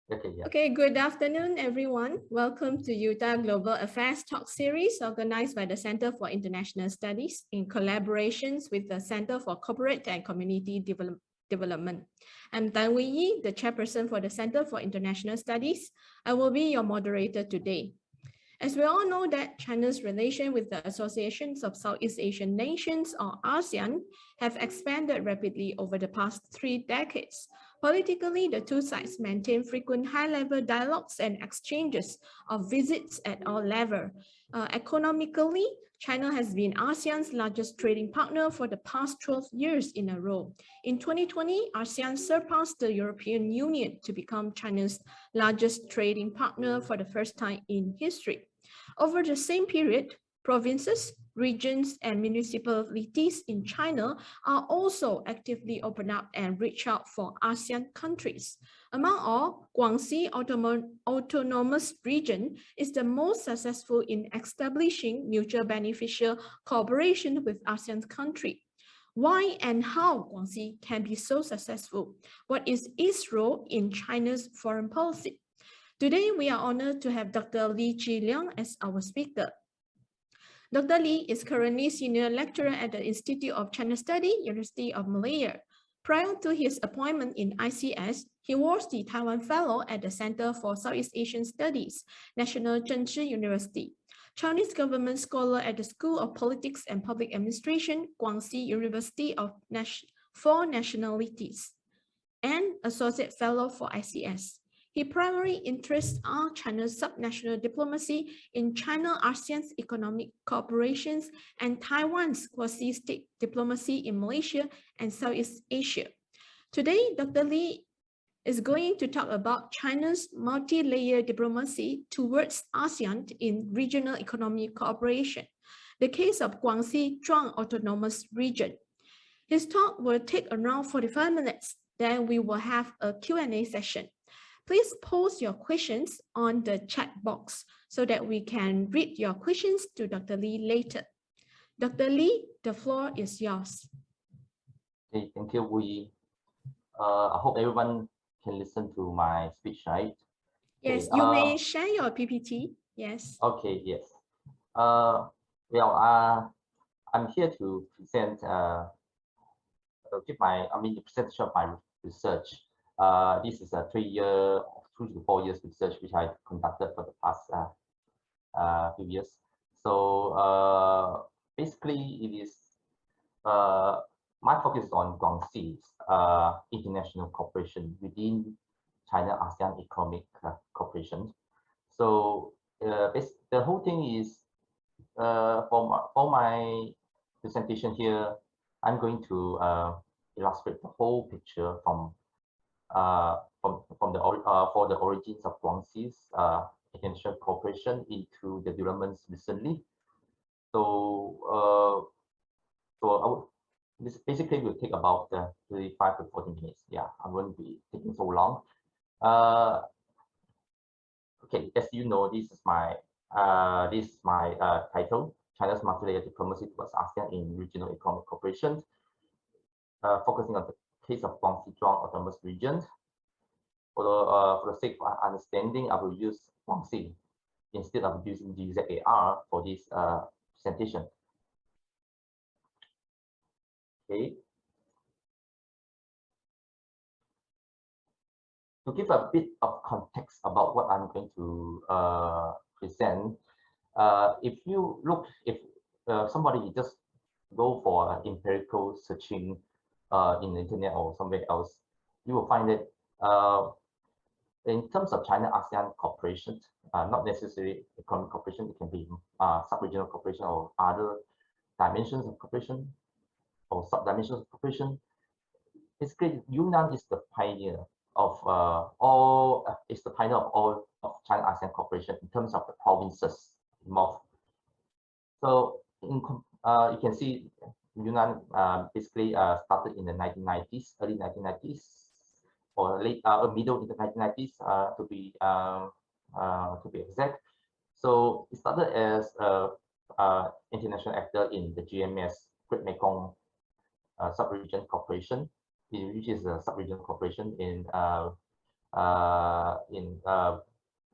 Okay, yeah. Okay, good afternoon, everyone. Welcome to Utah Global Affairs Talk Series organized by the Center for International Studies in collaborations with the Center for Corporate and Community Development. I'm Tan Wei Yi, the chairperson for the Center for International Studies. I will be your moderator today. As we all know that China's relation with the Associations of Southeast Asian Nations, or ASEAN, have expanded rapidly over the past 3 decades. Politically, the two sides maintain frequent high-level dialogues and exchanges of visits at all levels. Economically, China has been ASEAN's largest trading partner for the past 12 years in a row. In 2020, ASEAN surpassed the European Union to become China's largest trading partner for the first time in history. Over the same period, provinces, regions, and municipalities in China are also actively open up and reach out for ASEAN countries. Among all, Guangxi Autonomous Region is the most successful in establishing mutual beneficial cooperation with ASEAN countries. Why and how Guangxi can be so successful? What is its role in China's foreign policy? Today, we are honored to have Dr. Li Zhiliang as our speaker. Dr. Li is currently senior lecturer at the Institute of China Studies, University of Malaya. Prior to his appointment in ICS, he was the Taiwan Fellow at the Center for Southeast Asian Studies, National Zhengzhi University, Chinese Government Scholar at the School of Politics and Public Administration, Guangxi University of Four Nationalities, and Associate Fellow for ICS. His primary interests are China's subnational diplomacy in China-ASEAN's economic cooperation and Taiwan's quasi-state diplomacy in Malaysia and Southeast Asia. Today, Dr. Li is going to talk about China's multi-layer diplomacy towards ASEAN in regional economic cooperation, the case of Guangxi Zhuang Autonomous Region. His talk will take around 45 minutes, then we will have a Q&A session. Please post your questions on the chat box so that we can read your questions to Dr. Li later. Dr. Li, the floor is yours. Okay, thank you, Wei. I hope everyone can listen to my speech, right? Yes, okay, you may share your PPT. Yes. Okay, yes. I'm here to present, the presentation of my research. This is a 2 to 4 years research which I conducted for the past few years. So basically, it is my focus on Guangxi's international cooperation within China-ASEAN economic cooperation. So the whole thing is for my presentation here, I'm going to illustrate the whole picture for the origins of Guangxi's international cooperation into the developments recently. So this basically will take about 35 to 40 minutes. Yeah, I won't be taking so long. Okay, as you know, this is my title: China's multi-layer diplomacy towards ASEAN in regional economic cooperation, focusing on the case of Guangxi Zhuang Autonomous Region. For the sake of understanding, I will use Guangxi instead of using GZAR for this presentation. Okay. To give a bit of context about what I'm going to present, if somebody just go for empirical searching in the internet or somewhere else, you will find that in terms of China-ASEAN cooperation, not necessarily economic cooperation, it can be sub-regional cooperation or other dimensions of cooperation or sub-dimensions of cooperation. Basically, Yunnan is the pioneer of all of China-ASEAN cooperation in terms of the provinces involved. So you can see Yunnan basically started in the 1990s, early 1990s, or late middle in the 1990s to be exact. So it started as an international actor in the GMS, Great Mekong Sub-region Cooperation, which is a sub-regional cooperation in it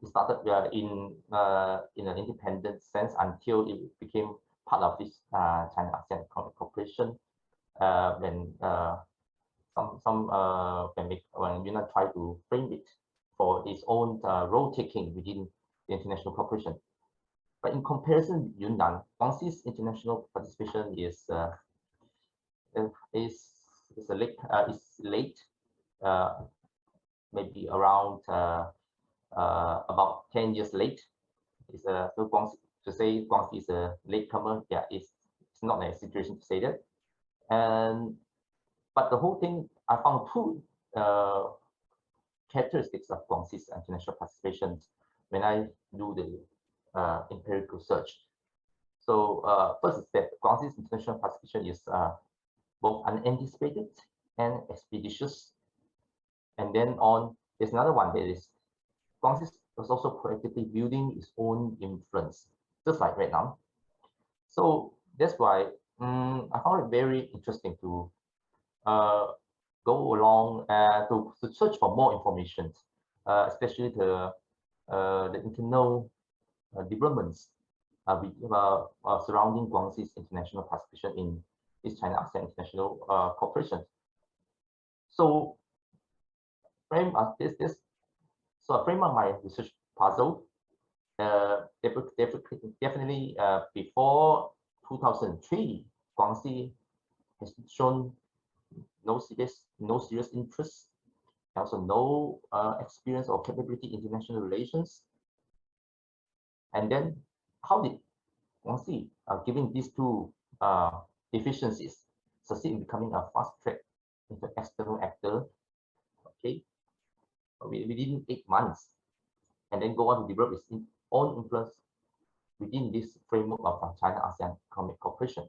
started in an independent sense until it became part of this China ASEAN Cooperation. When when Yunnan tried to frame it for its own role taking within the international cooperation. But in comparison with Yunnan, Guangxi's international participation is late, maybe around about 10 years late. So Guangxi, to say Guangxi is a latecomer, yeah, it's not a situation to say that. But the whole thing, I found two characteristics of Guangxi's international participation when I do the empirical search. So first is that Guangxi's international participation is both unanticipated and expeditious. And then on, there's another one that is Guangxi was also proactively building its own influence, just like Vietnam. So that's why I found it very interesting to go along to search for more information, especially the internal developments surrounding Guangxi's international participation in this China ASEAN international cooperation. So frame so a frame of my research puzzle, definitely before 2003, Guangxi has shown no serious interest, also no experience or capability in international relations. And then how did Guangxi, given these two deficiencies, succeed in becoming a fast-track external actor? Okay, within 8 months, and then go on to develop its own influence within this framework of China ASEAN Economic Cooperation.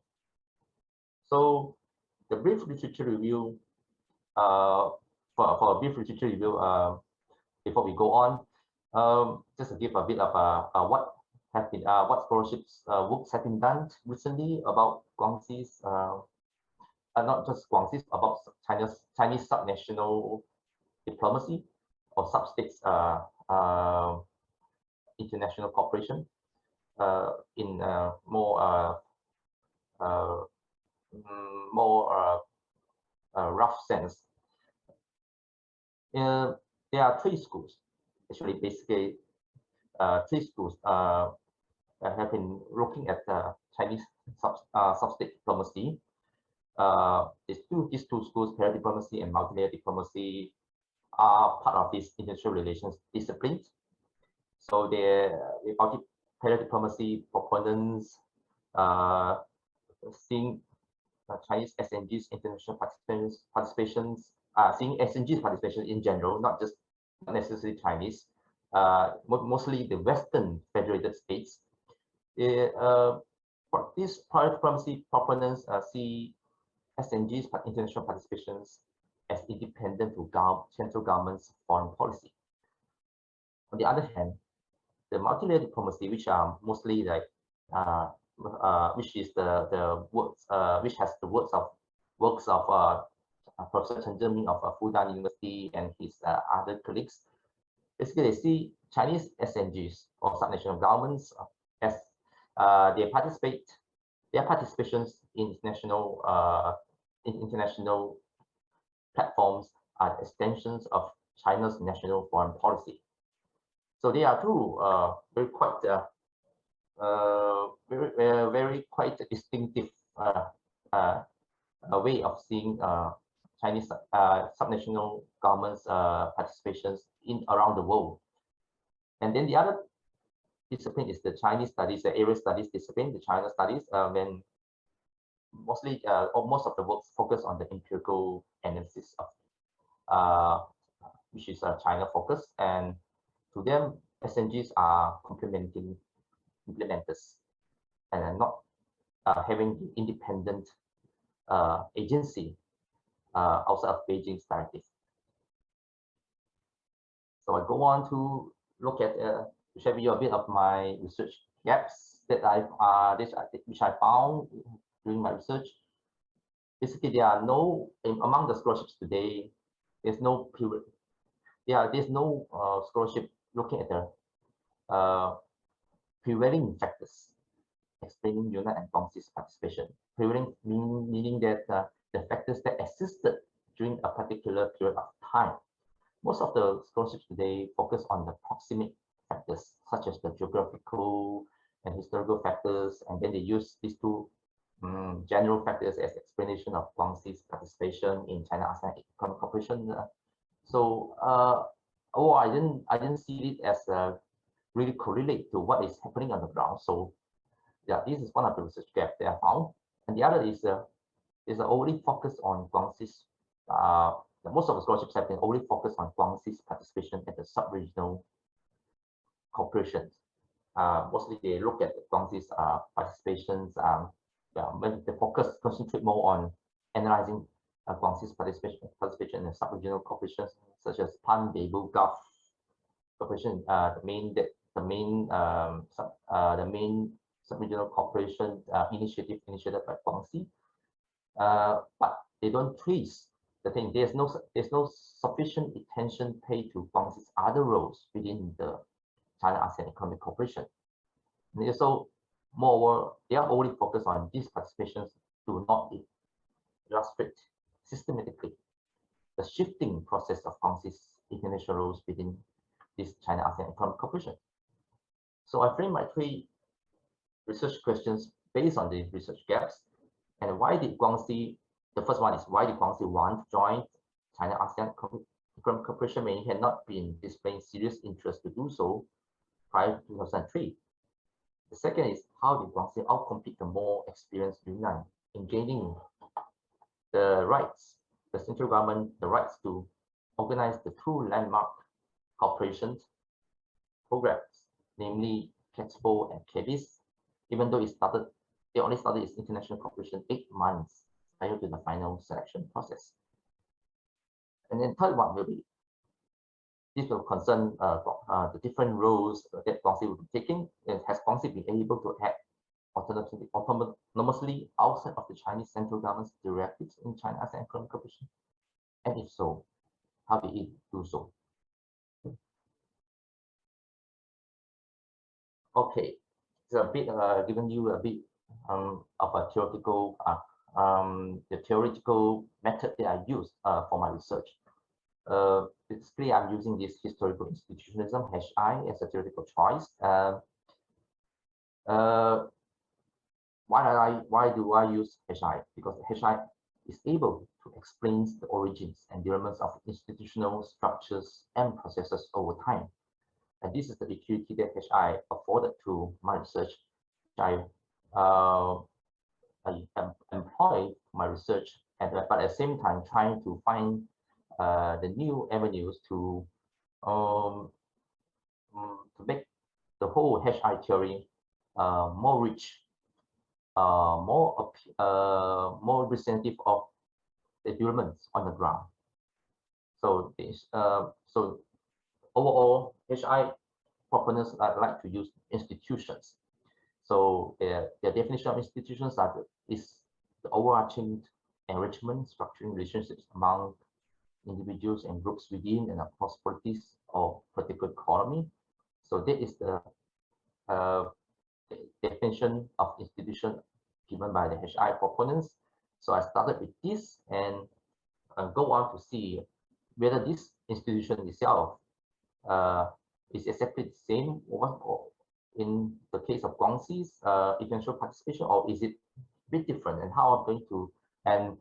So the brief literature review, for a brief literature review, before we go on, just to give a bit of what scholarships works have been done recently about Guangxi's, not just Guangxi's, about Chinese subnational diplomacy or sub-states international cooperation in more rough sense. There are 3 schools, actually, basically 3 schools have been looking at Chinese sub-state diplomacy. These two schools, para-diplomacy and multilateral diplomacy, are part of these international relations disciplines. So the para-diplomacy proponents seeing Chinese SNG's international participations, seeing SNG's participation in general, not necessarily Chinese, mostly the Western federated states. These para-diplomacy proponents see SNG's international participations as independent to central government's foreign policy. On the other hand, the multilateral diplomacy, which are mostly like which is the works which has the works of Professor Chen Zhengming of Fudan University and his other colleagues. Basically, they see Chinese SNGs or subnational governments as their participations in international platforms are extensions of China's national foreign policy. So they are two very quite distinctive way of seeing Chinese subnational governments' participations around the world. And then the other discipline is the Chinese studies, the area studies discipline, the China studies, when mostly or most of the works focus on the empirical analysis of which is China focused, and to them SNGs are complementing implementers and not having the independent agency outside of Beijing's directive. So I go on to look at share with you a bit of my research gaps that which I found during my research. Basically, there are no among the scholarships today. There's no yeah, there's no scholarship looking at the prevailing factors explaining Yunnan and Guangxi's participation. Prevailing meaning that the factors that existed during a particular period of time. Most of the scholarships today focus on the proximate factors, such as the geographical and historical factors, and then they use these two general factors as explanation of Guangxi's participation in China-ASEAN Economic Cooperation. I didn't see it as really correlate to what is happening on the ground. So yeah, this is one of the research gaps that I found. And the other is overly focused on Guangxi's. Most of the scholarships have been overly focused on Guangxi's participation at the sub-regional corporations. Mostly they look at Guangxi's participations. When they concentrate more on analyzing Guangxi's participation in the sub-regional corporations such as Pan Daegu Gulf Corporation, the main sub-regional corporation initiative initiated by Guangxi. But they don't trace the thing. There's no sufficient attention paid to Guangxi's other roles within the China-ASEAN Economic Cooperation. And so, moreover, they are only focused on these participations to not illustrate systematically the shifting process of Guangxi's international roles within this China-ASEAN Economic Cooperation. So I frame my three research questions based on the research gaps. And why did Guangxi, the first one is why did Guangxi want to join China-ASEAN Economic Cooperation when it had not been displaying serious interest to do so prior to 2003? The second is how did Guangxi outcompete the more experienced Yunnan in gaining the rights, the central government, the rights to organize the two landmark cooperation programs, namely CATSPO and KEVIS, even though it only started its international cooperation 8 months prior to the final selection process. And then third one will be, this will concern the different roles that Guangxi will be taking. Has Guangxi been able to act autonomously outside of the Chinese central government's directives in China-ASEAN Economic Cooperation? And if so, how did it do so? Okay, it's a bit giving you a bit of a theoretical the theoretical method that I use for my research. Basically, I'm using this historical institutionalism (HI) as a theoretical choice. Why do I use HI? Because the HI is able to explain the origins and developments of institutional structures and processes over time. And this is the utility that HI afforded to my research, which I employ my research, but at the same time trying to find the new avenues to make the whole HI theory more rich, more representative of the developments on the ground. So this so overall, HI proponents like to use institutions. So their definition of institutions is the overarching enrichment, structuring relationships among individuals and groups within and across polities or political economy. So that is the definition of institution given by the HI proponents. So I started with this and go on to see whether this institution itself is exactly the same or in the case of Guangxi's eventual participation, or is it a bit different, and how I'm going to, and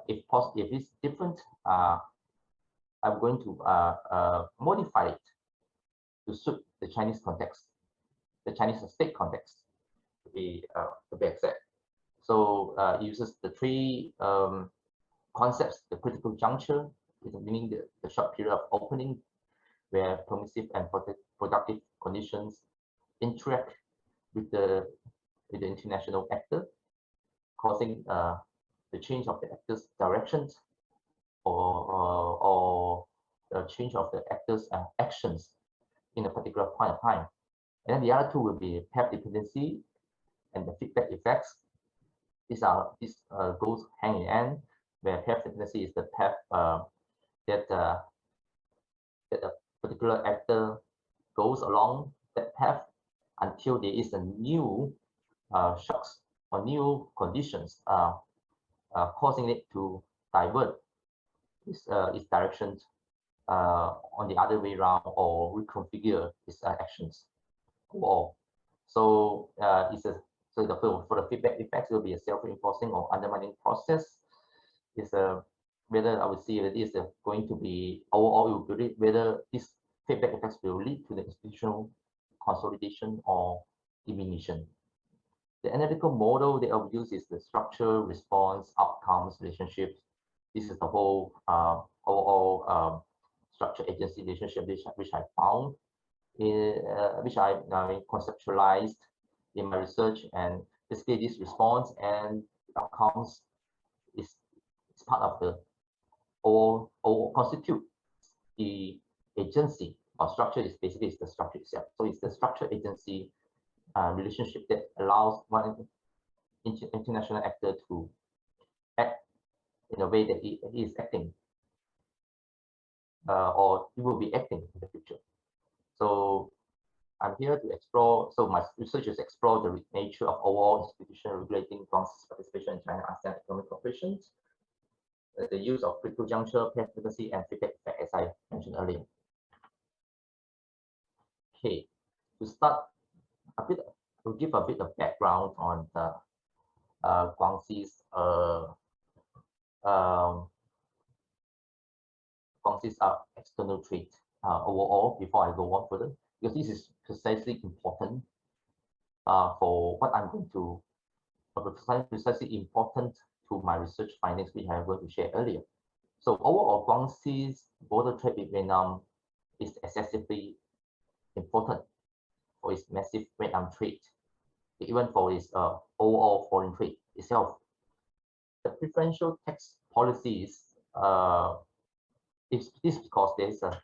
if it's different, I'm going to modify it to suit the Chinese context, the Chinese state context, to be exact. So it uses the three concepts: the critical juncture, meaning the short period of opening, where permissive and productive conditions interact with the international actor, causing the change of the actor's directions or the change of the actor's actions in a particular point of time. And then the other two will be path dependency and the feedback effects. This goes hand in hand, where path dependency is the path that particular actor goes along that path until there is a new shocks or new conditions causing it to divert its directions on the other way around or reconfigure its actions. Or so for the feedback effects will be a self-reinforcing or undermining process. Is whether I would say that is going to be overall whether this feedback effects will lead to the institutional consolidation or diminution. The analytical model that I would use is the structure, response, outcomes, relationships. This is the whole overall structure agency relationship which I found, which I conceptualized in my research, and basically this response and outcomes is part of the or constitute the agency or structure. Is basically the structure itself. So it's the structure agency relationship that allows one international actor to act in a way that he is acting or he will be acting in the future. So I'm here to explore, so my research is explore the nature of overall institution regulating Guangxi's participation in China ASEAN economic cooperation, the use of critical juncture, pair frequency, and feedback effect, as I mentioned earlier. Okay, to start a bit, to give a bit of background on the Guangxi's external trade overall before I go on further, because this is precisely important for what I'm going to, precisely important to my research findings which I'm going to share earlier. So overall, Guangxi's border trade with Vietnam is excessively important for its massive Vietnam trade, even for its overall foreign trade itself. The preferential tax policies is this because there's a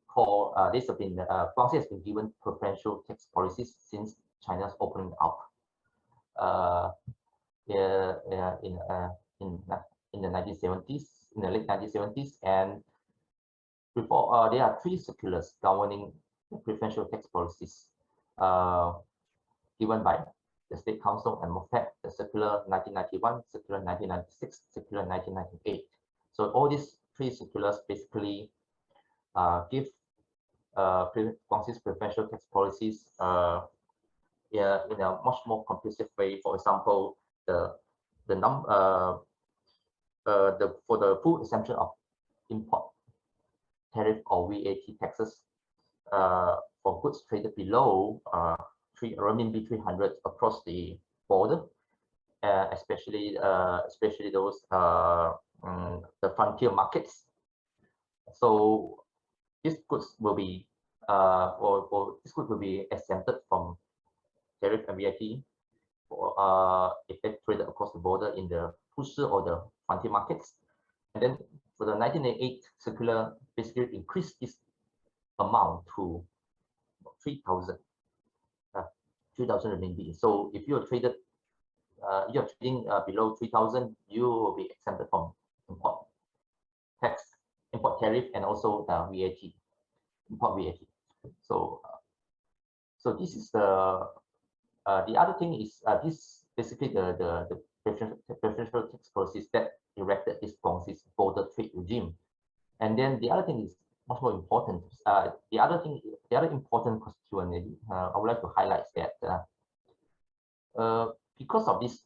call. Guangxi has been given preferential tax policies since China's opening up in the 1970s, in the late 1970s, and before there are 3 circulars governing the preferential tax policies given by the State Council and MOFAC, the Circular 1991, Circular 1996, Circular 1998. So all these 3 circulars basically give Guangxi's preferential tax policies in a much more comprehensive way. For example, for the full exemption of import tariff or VAT taxes for goods traded below renminbi 300 across the border, especially those the frontier markets. So these goods will be exempted from tariff and VAT if they traded across the border in the pusher or the frontier markets. And then for the 1988 circular, basically increased this amount to 3,000 renminbi. So if you're trading below 3,000, you will be exempted from import tax, import tariff, and also the VAT, import VAT. So this is the other thing is this basically the preferential tax policies that erected this Guangxi's border trade regime. And then the other thing is much more important. The other important constituent I would like to highlight is that because of these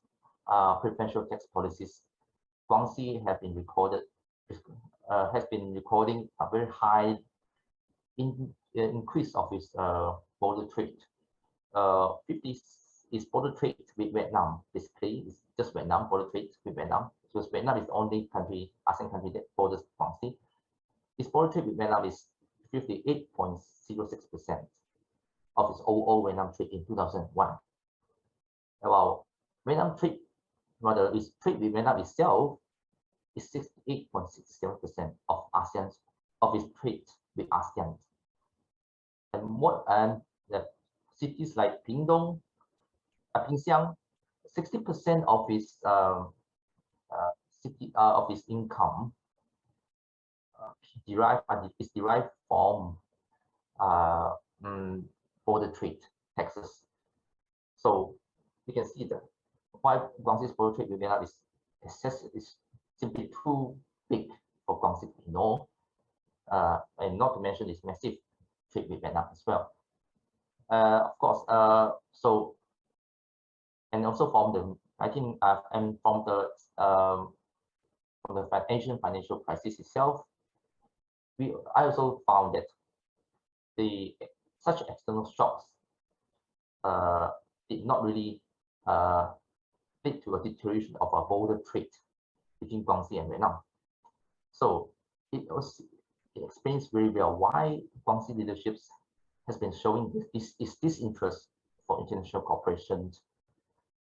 preferential tax policies, Guangxi has been recording a very high increase of its border trade. 50 is border trade with Vietnam. Basically, it's just Vietnam border trade with Vietnam, because Vietnam is the only country, ASEAN country, that borders Guangxi. Its border trade with Vietnam is 58.06% of its overall Vietnam trade in 2001. While Vietnam trade, rather its trade with Vietnam itself, is 68.67% of ASEAN's its trade with ASEAN. And the cities like Pingdong, Pingxiang, 60% of its of its income is derived from border trade taxes. So you can see that why Guangxi's border trade with Vietnam is simply too big for Guangxi to ignore, and not to mention its massive trade with Vietnam as well. Of course, and also from the Asian financial crisis itself, I also found that such external shocks did not really lead to a deterioration of our border trade between Guangxi and Vietnam. So it explains very well why Guangxi leadership has been showing this disinterest for international cooperation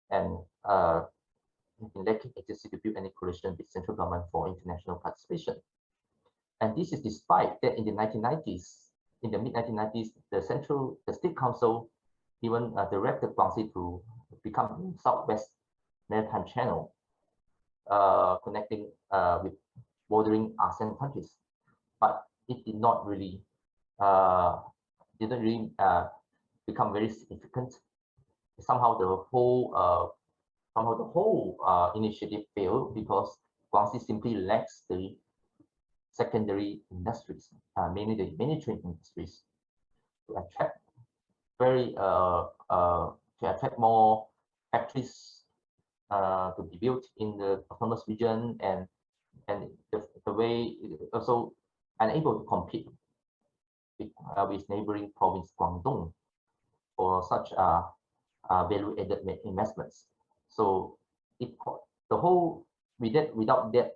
and been lacking agency to build any coalition with central government for international participation. And this is despite that in the 1990s, in the mid-1990s, the State Council even directed Guangxi to become Southwest Maritime Channel, connecting with bordering ASEAN countries. But it did not really become very significant. Somehow the whole initiative failed because Guangxi simply lacks the secondary industries, mainly the manufacturing industries, to attract more factories to be built in the autonomous region, and the way it also unable to compete with neighboring province Guangdong for such value-added investments. So without that,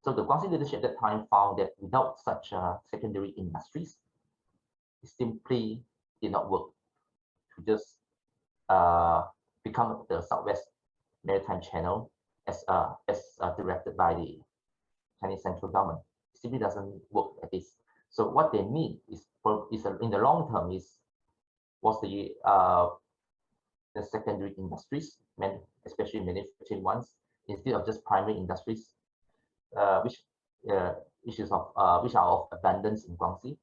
so the Guangxi leadership at that time found that without such secondary industries, it simply did not work to just become the Southwest Maritime Channel as directed by the Chinese central government. It simply doesn't work like this. So what they need is in the long term was the secondary industries, especially manufacturing ones, instead of just primary industries, which are of abundance in Guangxi,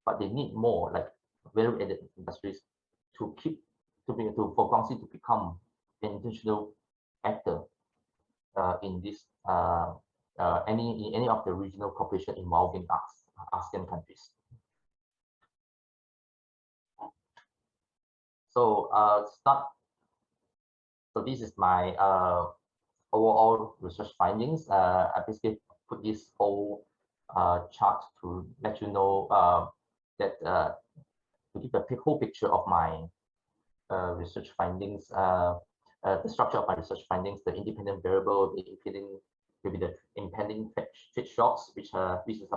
but they need more like value-added industries for Guangxi to become an international actor in this any of the regional cooperation involving ASEAN countries. So so this is my overall research findings. I basically put this whole chart to let you know that to give a whole picture of my research findings, the structure of my research findings, the independent variable, will be the impending trade shocks, which are the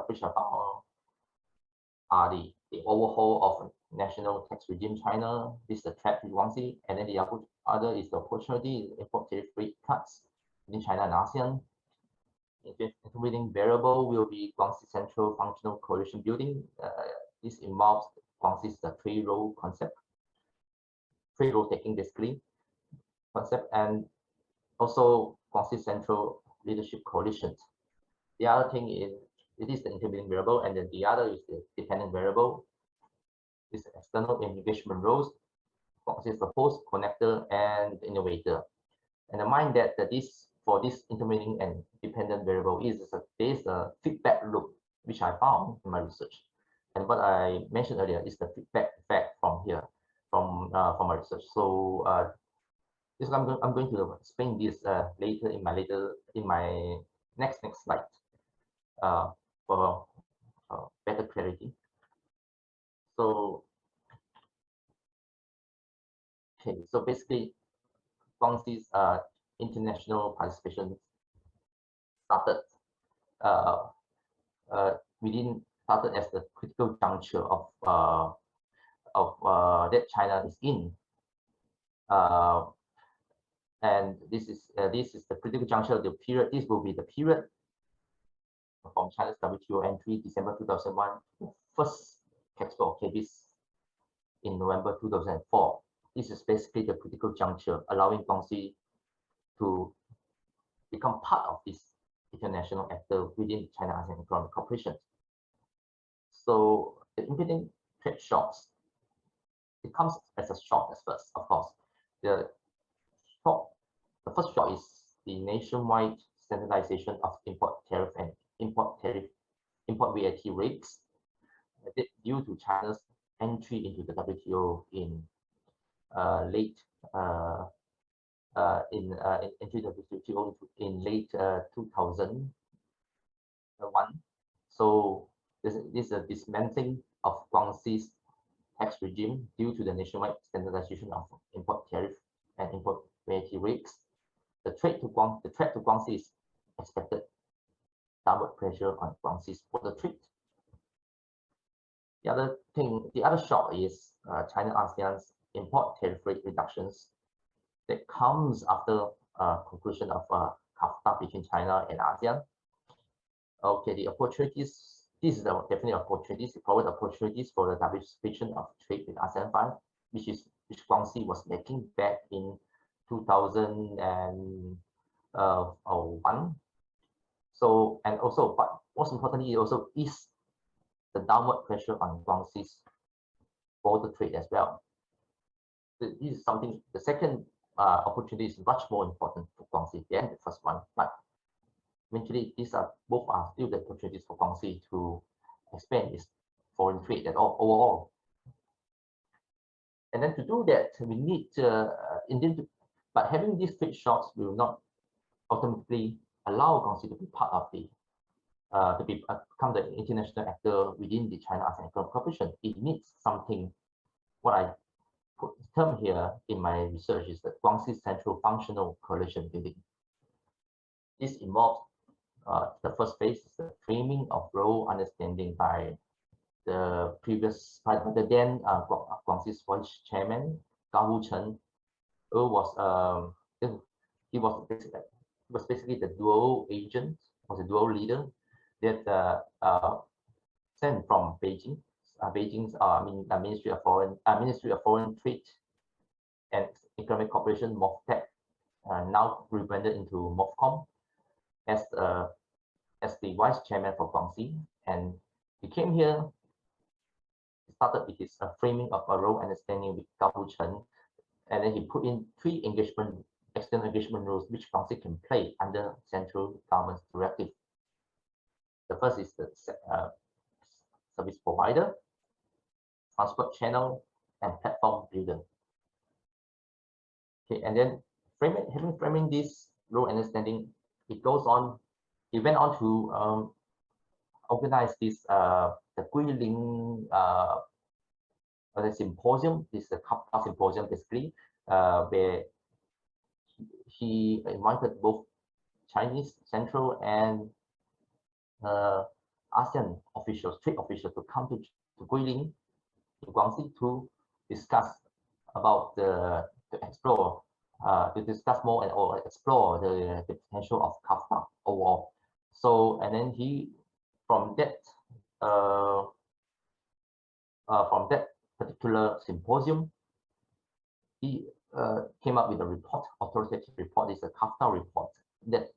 overhaul of national tax regime China. This is the threat to Guangxi, and then the other is the opportunity, import tariff rate cuts within China and ASEAN. Intervening variable will be Guangxi Central Functional Coalition Building. This involves Guangxi's trade role concept, trade role taking basically concept, and also Guangxi Central Leadership Coalition. The other thing is it is the intervening variable, and then the other is the dependent variable. This external engagement roles. Guangxi is the host, connector, and innovator. And the mind that for this intervening and dependent variable there is a feedback loop, which I found in my research. And what I mentioned earlier is the feedback effect from my research. So I'm going to explain this later in my next slide for better clarity. So okay, so basically Guangxi's international participation started started as the critical juncture of that China is in, and this is the critical juncture. The period, this will be the period from China's WTO entry, December 2001, first export of KBs in November 2004. This is basically the critical juncture, allowing Guangxi to become part of this international actor within China-ASEAN Economic Cooperation. So the impending trade shocks. It comes as a shock at first, of course. The first shock is the nationwide standardization of import tariff and import VAT rates due to China's entry into the WTO in late 2001. So this is a dismantling of Guangxi's tax regime due to the nationwide standardization of import tariff and import VAT rates. The threat to Guangxi is expected downward pressure on Guangxi's border trade. The other shock is China ASEAN's import tariff rate reductions that comes after conclusion of CAFTA between China and ASEAN. Okay, the opportunities. This is definitely opportunities. It provides opportunities for the diversification of trade with ASEAN 5, which Guangxi was making back in 2001. So, and also, but most importantly, it also eased the downward pressure on Guangxi's border trade as well. This is something. The second opportunity is much more important for Guangxi than the first one, but eventually both are still the opportunities for Guangxi to expand its foreign trade at all overall. And then to do that, we need but having these trade shocks will not automatically allow Guangxi to be part of the become the international actor within the China ASEAN Economic Cooperation. It needs something. What I put term here in my research is the Guangxi Central Functional Coalition Building. This involves the first phase is the framing of role understanding by the then Guangxi's vice chairman Gao Chen, who was he was basically the dual agent, was a dual leader that sent from Beijing. Beijing's Ministry of Foreign Trade and Economic Cooperation, MOFTEC, now rebranded into MOFCOM, as the vice chairman for Guangxi, and he came here. He started with his framing of a role understanding with Gao Chen, and then he put in 3 external engagement roles which Guangxi can play under central government's directive. The first is the service provider, transport channel, and platform builder. Okay, and then framing this role understanding, he went on to organize this the Guilin the symposium. This is a CAFTA symposium basically, where he invited both Chinese central and ASEAN officials, trade officials, to come to Guilin in Guangxi to discuss about to discuss more or explore the potential of CAFTA overall. So, and then from that particular symposium, he came up with a report, authoritative report. It's a CAFTA report that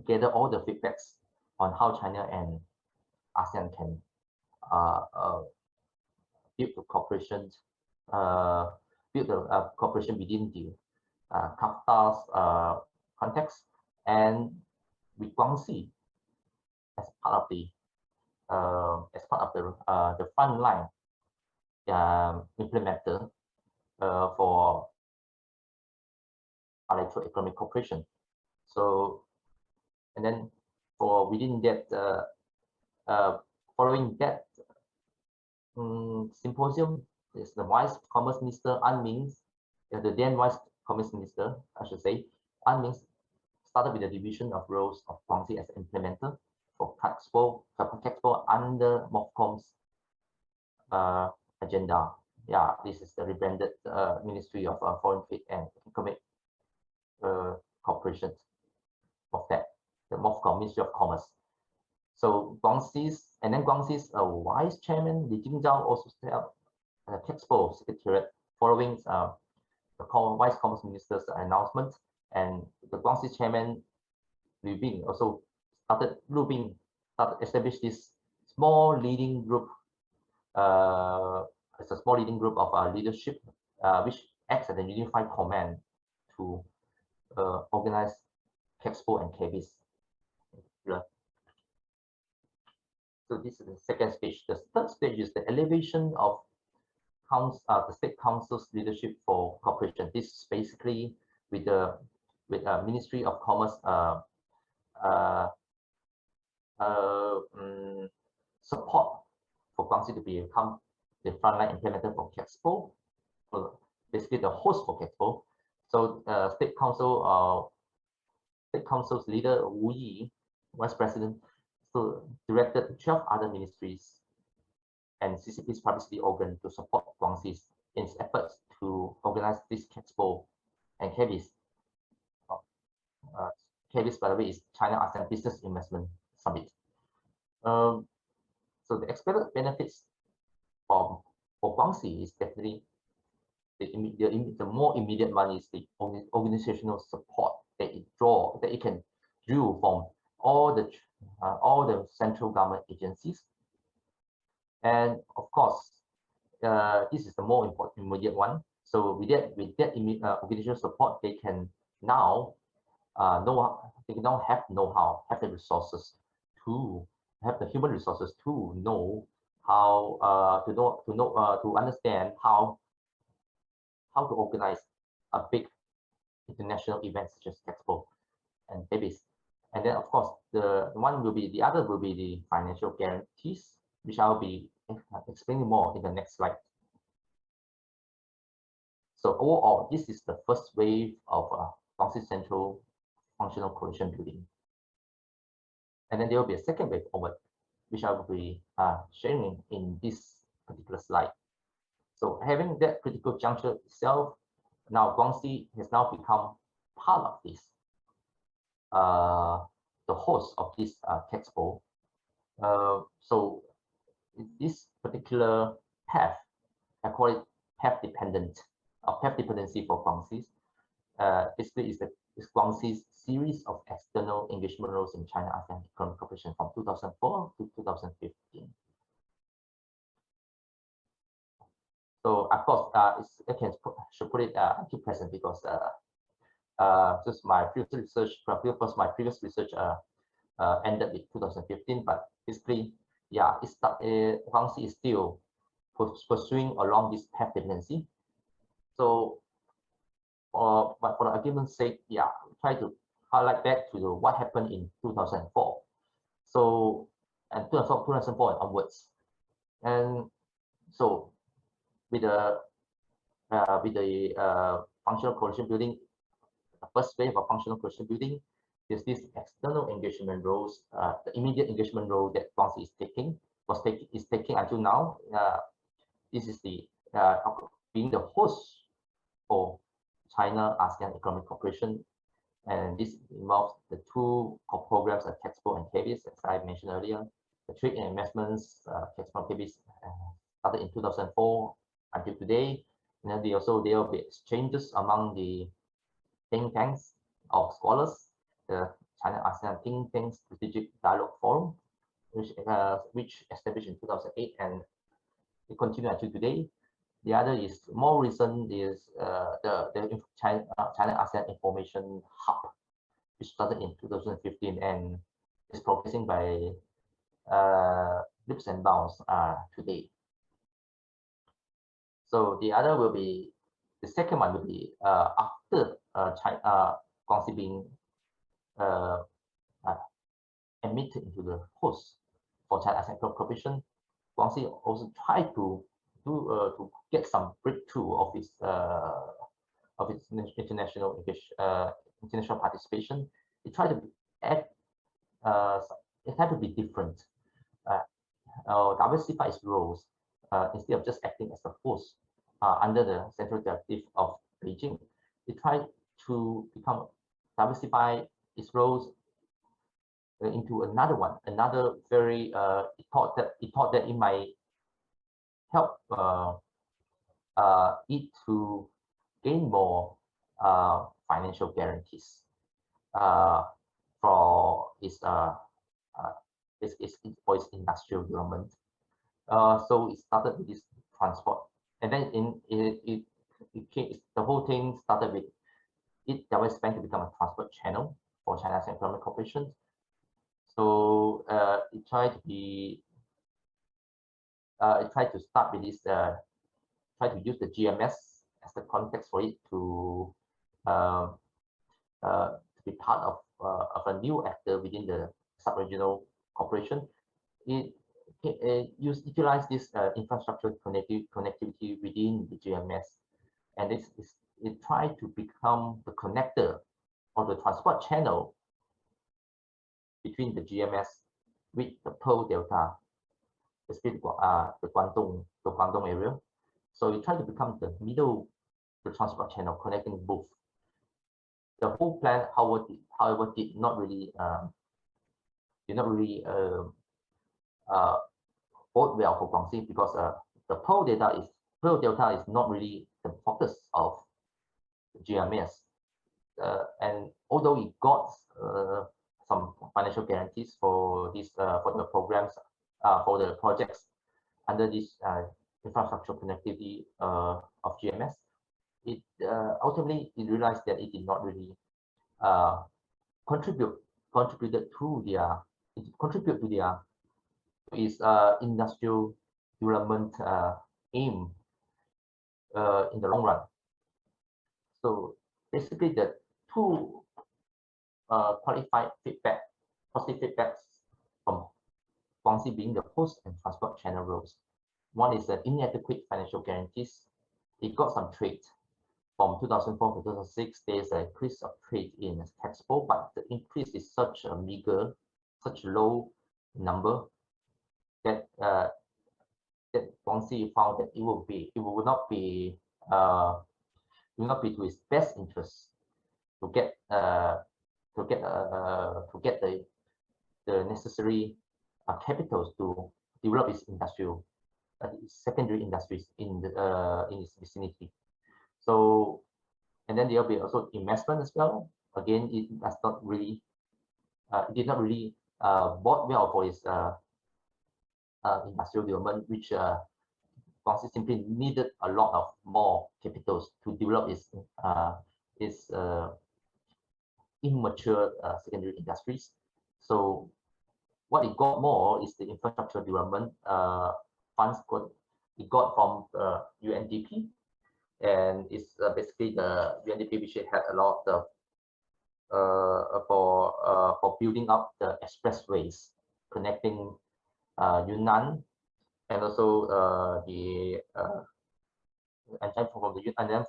gather all the feedbacks on how China and ASEAN can build the cooperation, cooperation within the CAFTA's context, and with Guangxi as part of the frontline implementer for bilateral economic cooperation. So, and then within that, following that symposium, is the Vice Commerce Minister An Ming, the then Vice Commerce Minister, I should say, An Ming, started with the division of roles of Guangxi as implementer for Taxpo under MOFCOM's agenda. Yeah, this is the rebranded Ministry of Foreign Trade and Economic Cooperation of that, the MOFCOM, Ministry of Commerce. So Guangxi's vice chairman Li Jingzhao also set up a Taxpo secretariat following the vice commerce minister's announcement, and the Guangxi chairman Liu Bing also started establish this small leading group, a a small leading group of leadership which acts as a unified command to organize Expo and KBIS. So this is the second stage. The third stage is the elevation of the State Council's leadership for cooperation. This is basically with the Ministry of Commerce support for Guangxi to become the frontline implementer for Expo, basically the host for Expo. So State Council's leader Wu Yi, Vice President, so directed 12 other ministries and CCP's publicity organ to support Guangxi in its efforts to organize this Expo and KBIS. KBIS, by the way, is China ASEAN Business Investment Summit. So the expected benefits for Guangxi is definitely the more immediate one is the organizational support that it can draw from all the central government agencies. And of course, this is the more important immediate one. So with that organizational support, they can now have know-how, have the resources to have the human resources to know how to understand how to organize a big international event such as Expo and KBIS. And then of course the other will be the financial guarantees, which I'll be explaining more in the next slide. So overall, this is the first wave of Guangxi Central functional coalition building. And then there will be a second wave forward, which I will be sharing in this particular slide. So having that critical juncture itself, now Guangxi has now become part of this, the host of this Expo. So this particular path, I call it path dependency for Guangxi. Basically is Guangxi's series of external engagement roles in China ASEAN Economic Cooperation from 2004 to 2015. So of course, should put it to present because just my previous research, ended in 2015. But basically, yeah, Guangxi is still pursuing along this path dependency. So, but for the argument's sake, yeah, try to highlight back to what happened in 2004. So, and 2004 and onwards, and so with the functional coalition building, the first wave of functional coalition building, there's this external engagement roles, the immediate engagement role that Guangxi is taking until now. This is the being the host for China ASEAN Economic Cooperation, and this involves the two programs at Expo and KBIS, as I mentioned earlier. The trade and investments, Expo and KBIS started in 2004 until today. And then there will be exchanges among the think tanks of scholars, the China ASEAN Think Tank Strategic Dialogue Forum, which established in 2008 and it continues until today. The other is more recent is the China ASEAN Information Hub, which started in 2015 and is progressing by leaps and bounds today. So the other will be, the second one will be after Guangxi being admitted into the host for China ASEAN Cooperation. Guangxi also tried to get some breakthrough of its international participation. It tried to act. It had to be different, diversify its roles instead of just acting as a host under the central directive of Beijing. It tried to diversify its roles into another very. It thought that it might help it to gain more financial guarantees for its industrial development. So it started with this transport And then the whole thing started with it diversifying to become a transport channel for China's economic cooperation. So it tried to start with this, try to use the GMS as the context for it to be part of a new actor within the sub-regional cooperation. It utilize this infrastructure connectivity within the GMS, and it tried to become the connector or the transport channel between the GMS with the Pearl Delta, especially the Guangdong area. So it tried to become the transport channel connecting both. The whole plan, however, did not really bode well for Guangxi, because the Pearl Delta is not really the focus of the GMS. And although it got some financial guarantees for this for the programs, for the projects under this infrastructure connectivity of GMS, it ultimately realized that it did not really contribute to their industrial development aim in the long run. So basically, the two qualified positive feedbacks from Guangxi being the host and transport channel roles. One is the inadequate financial guarantees. It got some trade. From 2004 to 2006, there's an increase of trade in Expo, but the increase is such a meager, such a low number that that Guangxi found that it will not be to its best interest to get the necessary capitals to develop its industrial secondary industries in its vicinity. So, and then there will be also investment as well. Again, it does not really, it did not really bode well for its industrial development, which Guangxi simply needed a lot of more capitals to develop its immature secondary industries. So, what it got more is the infrastructure development funds it got from UNDP. And it's basically the UNDP, which had a lot of for building up the expressways connecting Yunnan, and also and then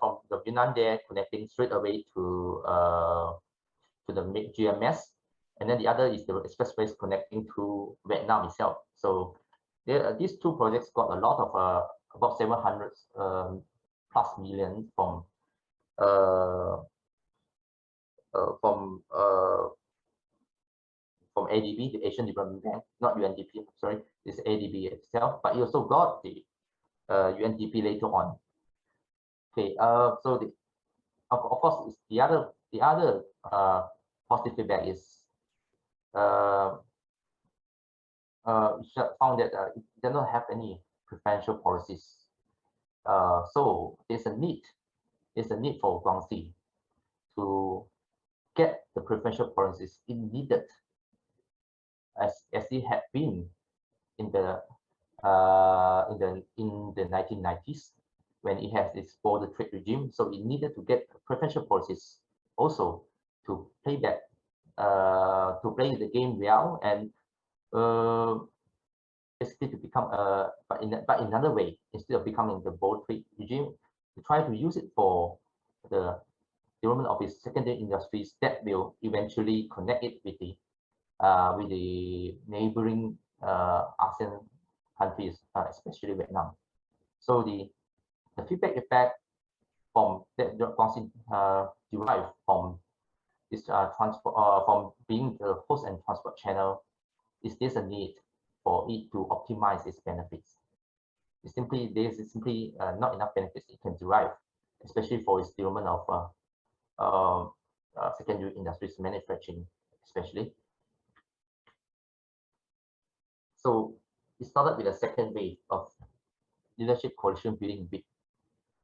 from the Yunnan there connecting straight away to the GMS, and then the other is the expressways connecting to Vietnam itself. So these two projects got a lot of about 700 plus million from ADB, the Asian Development Bank, not UNDP. Sorry, it's ADB itself, but it also got the UNDP later on. Okay, so of course, it's the other positive feedback is found that it does not have any preferential policies. So there's a need for Guangxi to get the preferential policies it needed, as it had been in the 1990s when it has its border trade regime. So it needed to get preferential policies also to play that to play the game well, and basically to become but in another way, instead of becoming the border trade regime, to try to use it for the development of its secondary industries that will eventually connect it with the neighboring ASEAN countries, especially Vietnam. So the feedback effect from that Guangxi derived from this transport from being the host and transport channel is there's a need for it to optimize its benefits. There's simply not enough benefits it can derive, especially for its development of secondary industries, manufacturing especially. So it started with a second wave of leadership coalition building with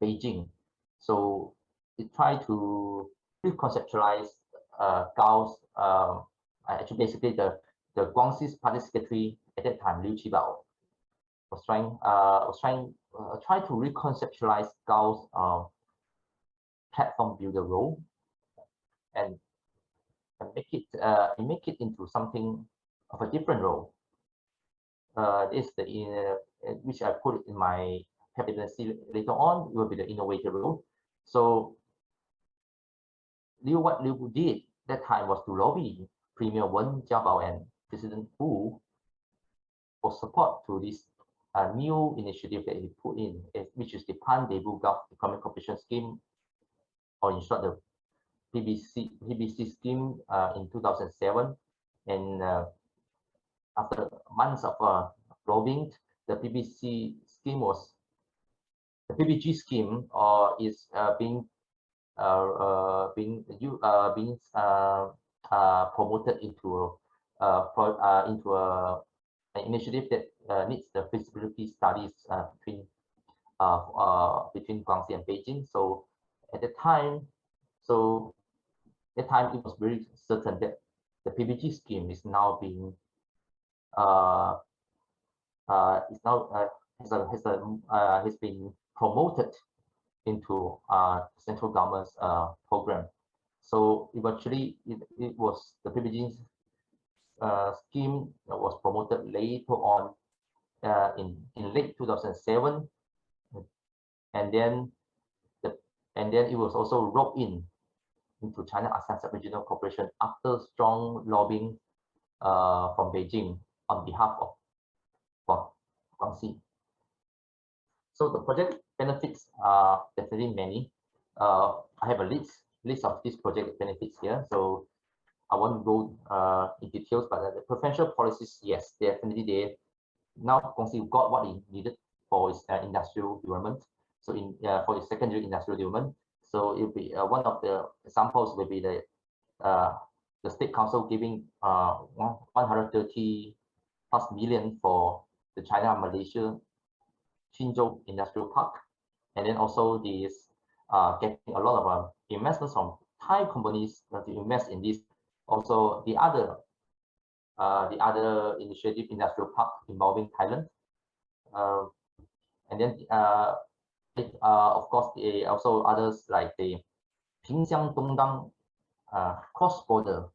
Beijing. So it tried to reconceptualize Gao's actually basically the Guangxi's party secretary at that time, Liu Qibao, was trying to reconceptualize Gao's platform builder role and make it into something of a different role. Is the which I put in my captaincy later on. It will be the innovator role. So what Liu did that time was to lobby Premier Wen Jiabao and President Hu for support to this new initiative that he put in, which is the Pan-Daegu Gulf Economic Cooperation Scheme, or in short, the PBC scheme in 2007. And after months of lobbying, the PBG scheme is being promoted into an initiative that needs the feasibility studies between Guangxi and Beijing. So at the time, it was very certain that the PBG scheme is now being has been promoted into central government's program. So eventually, it was the PBG scheme that was promoted later on in late 2007, and then it was also roped into China ASEAN Sub-Regional Cooperation after strong lobbying from Beijing on behalf of Guangxi. So the project benefits are definitely many. I have a list of these project benefits here, so I won't go in details, but the preferential policies, yes, definitely there. Now Guangxi got what it needed for its industrial development. So for its secondary industrial development, so it will be one of the examples will be the State Council giving 130+ million for the China-Malaysia Qinzhou Industrial Park, and then also this getting a lot of investments from Thai companies to invest in this. Also the other initiative, industrial park involving Thailand, and then of course also others like the Pingxiang Dongdang cross-border,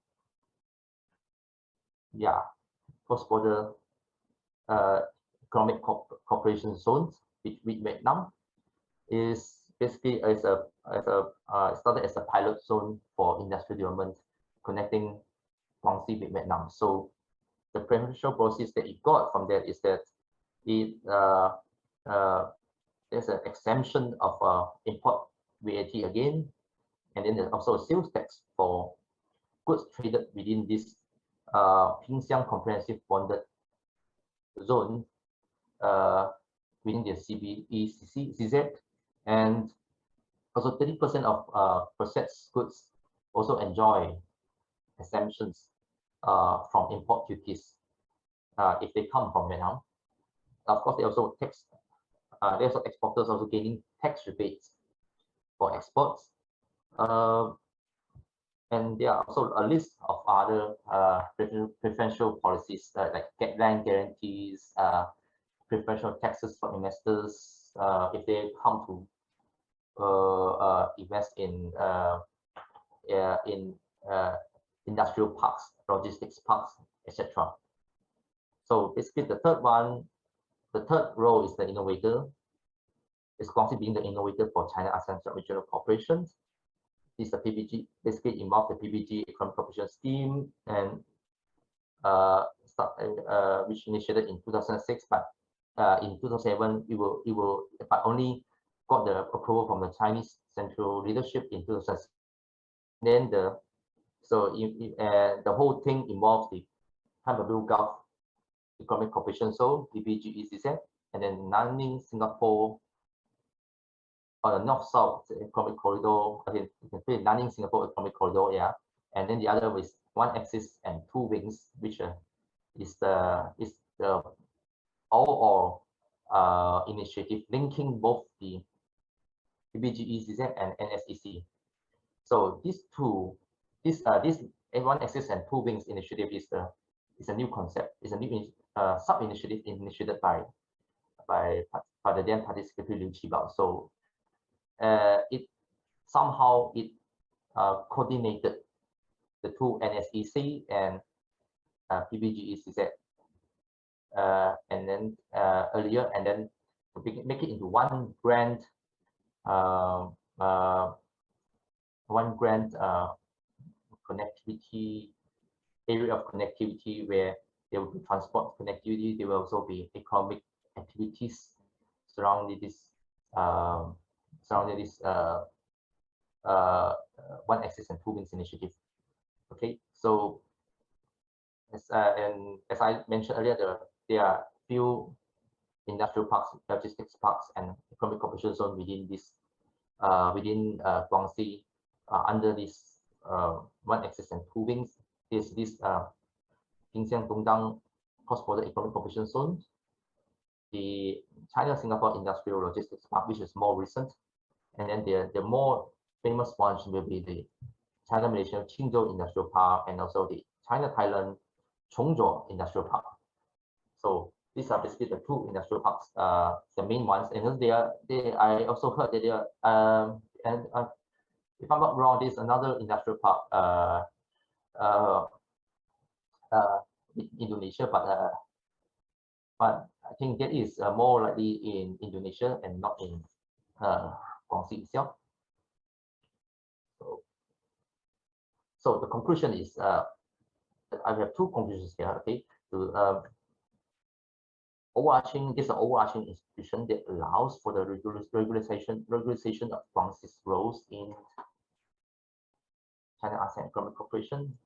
cross-border economic cooperation zones with Vietnam is basically started as a pilot zone for industrial development connecting Guangxi with Vietnam. So the preferential process that it got from that is that it there's an exemption of import VAT again, and then there's also a sales tax for goods traded within this Pingxiang Comprehensive Bonded Zone within the CZ, and also 30% of processed goods also enjoy exemptions from import duties if they come from Vietnam. Of course, they also there's exporters also gaining tax rebates for exports, and there are also a list of other preferential policies like land guarantees, preferential taxes for investors if they come to invest in industrial parks, logistics parks, etc. So basically, the third role is the innovator. Is Guangxi being the innovator for China ASEAN Regional Cooperation. This is the PBG, basically involved the PBG Economic Cooperation Scheme, and which initiated in 2006, but in 2007 it will but only got the approval from the Chinese central leadership in 2006. Then the whole thing involves the Pan-Daegu Gulf Economic Cooperation Zone, PBGECZ, and then Nanning Singapore, or the North-South Economic Corridor. Okay, you can say Nanning Singapore Economic Corridor, yeah. And then the other is one axis and two wings, which is the all initiative linking both the PBGECZ, and NSEC. So these two, this one axis and two wings initiative is a new concept. It's a new sub-initiative initiated by the then participatory Liu Qibao. So it somehow coordinated the two NSEC and PBGECZ, and then earlier, and then to make it into one grand connectivity area of connectivity, where there will be transport connectivity. There will also be economic activities surrounding this one axis and two wings initiative. Okay, so as I mentioned earlier, there are few industrial parks, logistics parks, and economic cooperation zone within this Guangxi under this one axis and two wings. Is this Jingxiang Dongdang cross-border economic cooperation zone, the China-Singapore Industrial Logistics Park, which is more recent, and then the more famous ones will be the China-Malaysia Qingzhou Industrial Park, and also the China-Thailand Chongzhou Industrial Park. So these are basically the two industrial parks, the main ones. And then I also heard that if I'm not wrong, there's another industrial park in Indonesia, but I think that is more likely in Indonesia and not in Guangxi itself. So the conclusion is, I have two conclusions here. Okay, this is an overarching institution that allows for the regularization of Guangxi's roles in China-ASEAN Economic Cooperation.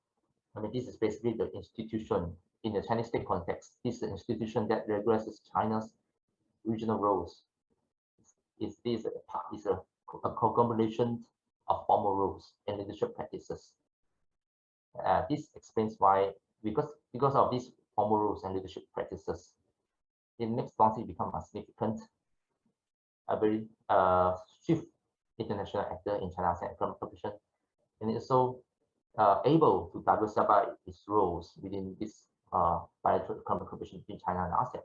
I mean, this is basically the institution in the Chinese state context. This is the institution that regularizes China's regional roles. This is a conglomeration of formal rules and leadership practices. This explains why, because of these formal rules and leadership practices, it makes Guangxi become a significant, a very swift international actor in China-ASEAN economic cooperation, and it's also able to diversify its roles within this bilateral economic cooperation between China and ASEAN.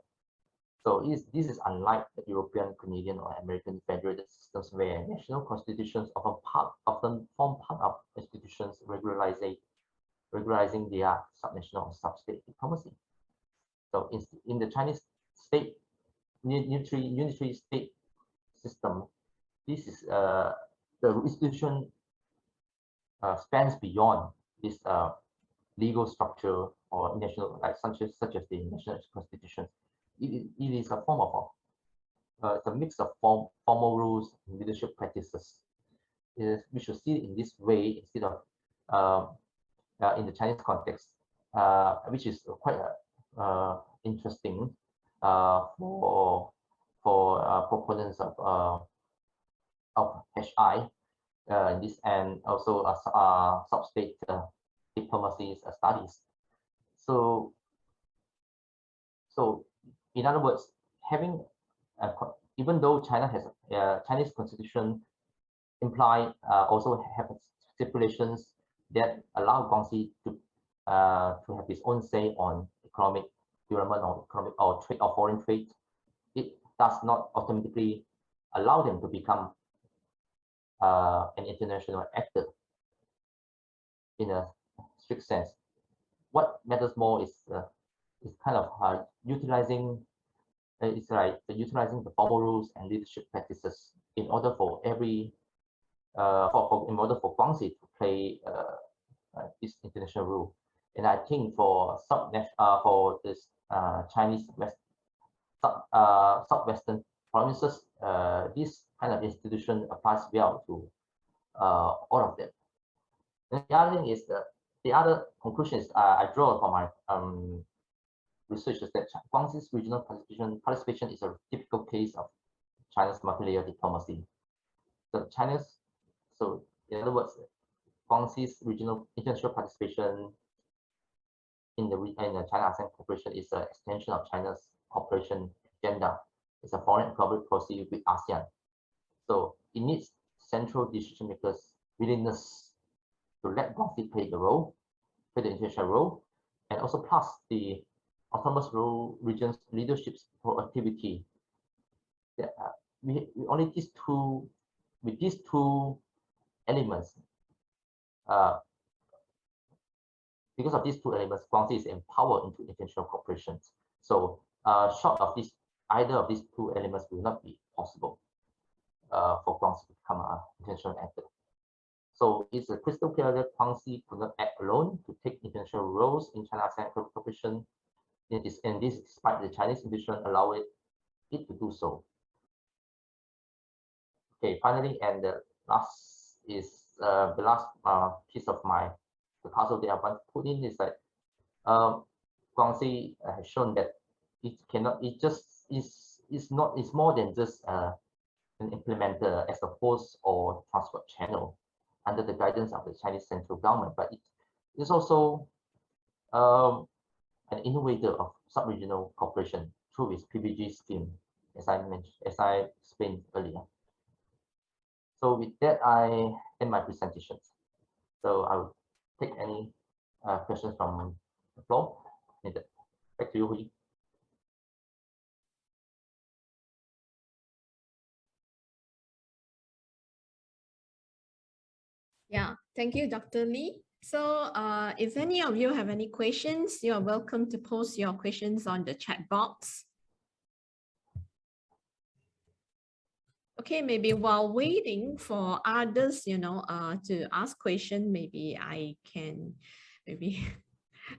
So this is unlike the European, Canadian, or American federated systems, where national constitutions often form part of institutions regularizing their subnational or sub-state diplomacy. So in the Chinese state unitary state system, this is the institution spans beyond this legal structure or national, like such as the national constitution. It is a form of it's a mix of formal rules and leadership practices. We should see it in this way instead of in the Chinese context, which is quite interesting for proponents of HI in this, and also sub-state diplomacy studies. So in other words, having even though China has Chinese constitution also have stipulations that allow Guangxi to have its own say on economic development or economic or trade or foreign trade, it does not automatically allow them to become an international actor in a strict sense. What matters more is kind of utilizing utilizing the formal rules and leadership practices in order for in order for Guangxi to play this international role. And I think for this Chinese southwestern provinces, this kind of institution applies well to all of them. And the other thing is the other conclusion is I draw from my research is that Guangxi's regional participation is a typical case of China's multi-layer diplomacy. So in other words, Guangxi's regional international participation in the China-ASEAN cooperation is an extension of China's cooperation agenda. It's a foreign economic policy with ASEAN. So it needs central decision makers' willingness to let Guangxi play the international role, and also plus the autonomous role region's leadership's proactivity. We only with these two elements, because of these two elements, Guangxi is empowered into international cooperation. So short of either of these two elements will not be possible for Guangxi to become an international actor. So it's a crystal clear that Guangxi could not act alone to take international roles in China-ASEAN cooperation. And this despite the Chinese institution allowing it to do so. Okay, finally, and the last is the last piece of the puzzle that I want to put in is that Guangxi has shown that it's more than just an implementer as a host or transport channel under the guidance of the Chinese central government, but it is also an innovator of sub-regional cooperation through its PBG scheme, as I explained earlier. So with that, I end my presentation. So I will take any questions from the floor. Back to you, Hui. Yeah, thank you, Dr. Lee. So if any of you have any questions, you're welcome to post your questions on the chat box. Okay, maybe while waiting for others, to ask question, maybe I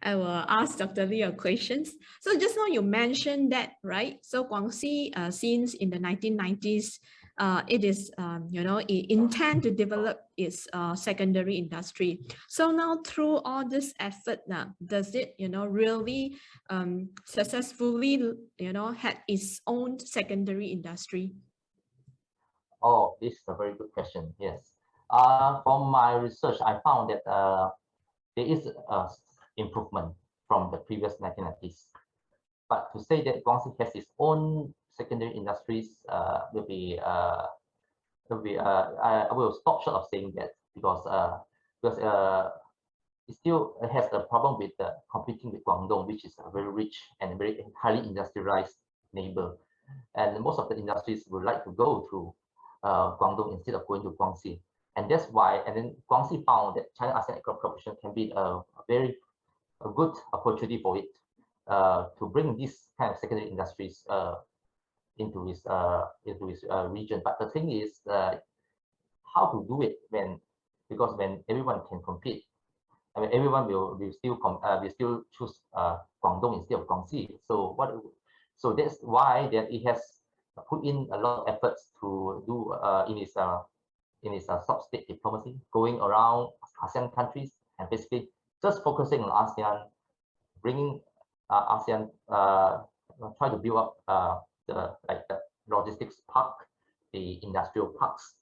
will ask Dr. Lee a questions. So just now you mentioned that, right? So Guangxi, since in the 1990s, it is, it intend to develop its secondary industry. So now through all this effort now, does it, really successfully, had its own secondary industry? Oh, this is a very good question. Yes. From my research, I found that there is improvement from the previous 1990s. But to say that Guangxi has its own secondary industries I will stop short of saying that because it still has a problem with competing with Guangdong, which is a very rich and very highly industrialized neighbor. And most of the industries would like to go to Guangdong instead of going to Guangxi. And that's why, and then Guangxi found that China-ASEAN cooperation can be a good opportunity for it to bring these kind of secondary industries into his region. But the thing is, how to do it because when everyone can compete, I mean, everyone will still choose Guangdong instead of Guangxi. So that's why that it has put in a lot of efforts to do in its sub-state diplomacy, going around ASEAN countries and basically just focusing on ASEAN, bringing ASEAN, try to build up the logistics park, the industrial parks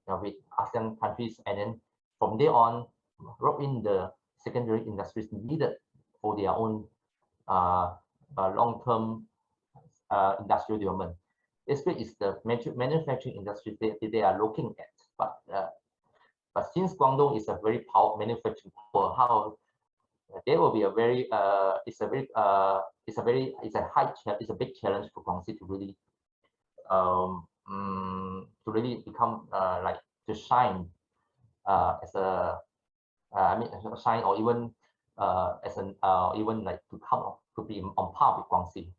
with ASEAN countries, and then from there on, rope in the secondary industries needed for their own long-term industrial development. Basically, it's the manufacturing industry they are looking at. But since Guangdong is a very powerful manufacturing power, how there will be a very it's a big challenge for Guangxi to really become to shine as a shine, or even as an even like to be on par with Guangxi.